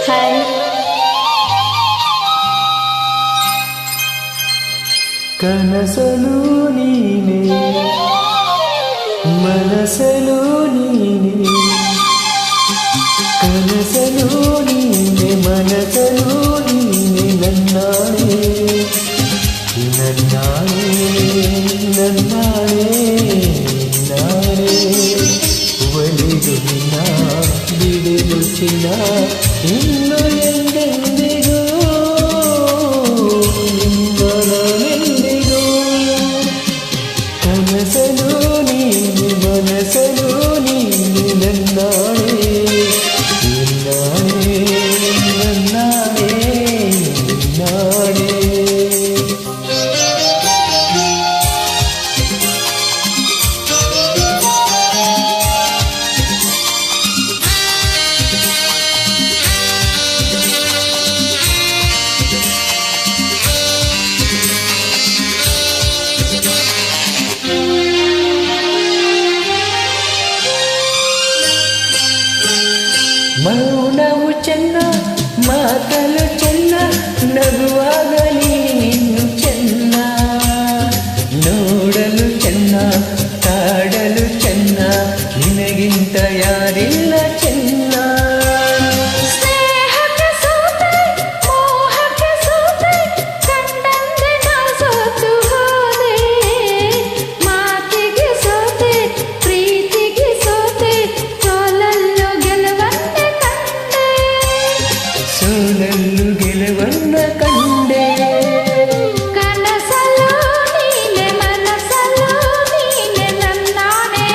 Hi. ಕನಸಲು ನೀನೆ ಮನಸಲು ನೀನೆ, ಕನಸಲು ನೀನೆ ಮನಸಲು ನೀನೆ, ನನ್ನಾಣೆ ನನ್ನಾಣೆ ನನ್ನಾಣೆ ನಾಣೆ. ಒಲಿದು ನಿನ್ನ ಬಿಡೆಲು ಚಿನ್ನ ಇನ್ನು ಎಂದೆಂದಿಗೂ ನಿಮ್ಮನೆಂದಿಗೂ. ಕನಸಲು ನೀನೆ ಮನಸಲು ನೀನೆ, ನನ್ನಾಣೆ ನನ್ನಾಣೆ ನನ್ನಾಣೆ ನಾಣೆ. ಮೌನವು ಚೆನ್ನ ಮಾತಲು ಚೆನ್ನ, ನಗುವಾಗಲಿ ನಿನ್ನು ಚೆನ್ನ, ನೋಡಲು ಚೆನ್ನ ಕಾಡಲು ಚೆನ್ನ, ನಿನಗಿಂತ ಯಾರಿಲ್ಲ ಚೆನ್ನ. ಸೋಲಲ್ಲು ಗೆಲುವನ್ನ ಕಂಡೆ, ಕನಸಲು ನೀನೆ ಮನಸಲು ನೀನೆ, ನನ್ನಾಣೆ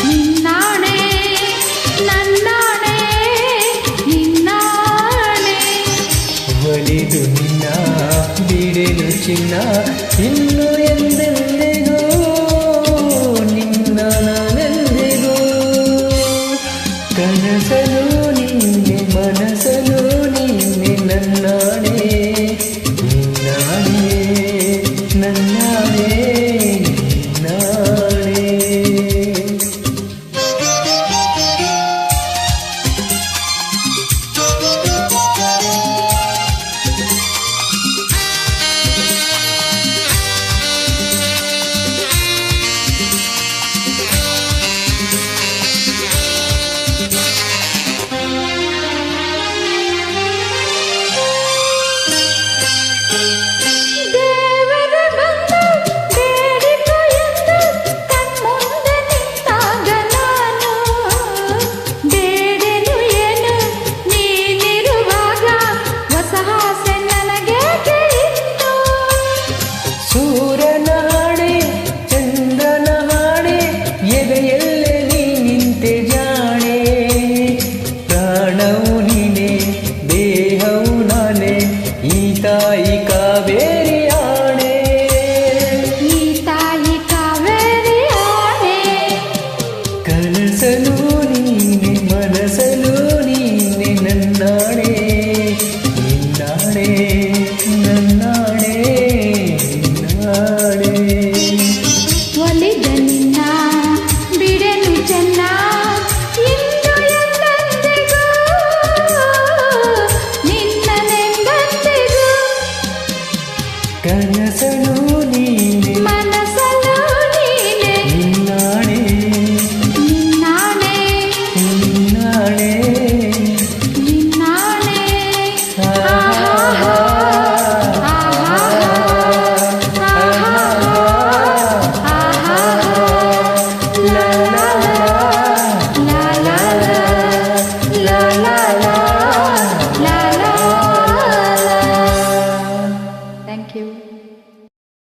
ನಿನ್ನಾಣೆ ನನ್ನಾಣೆ ನಿನ್ನಾಣೆ. ಒಲಿದು ನಿನ್ನ ಬಿಡೆಲು ಚಿನ್ನ ಇನ್ನು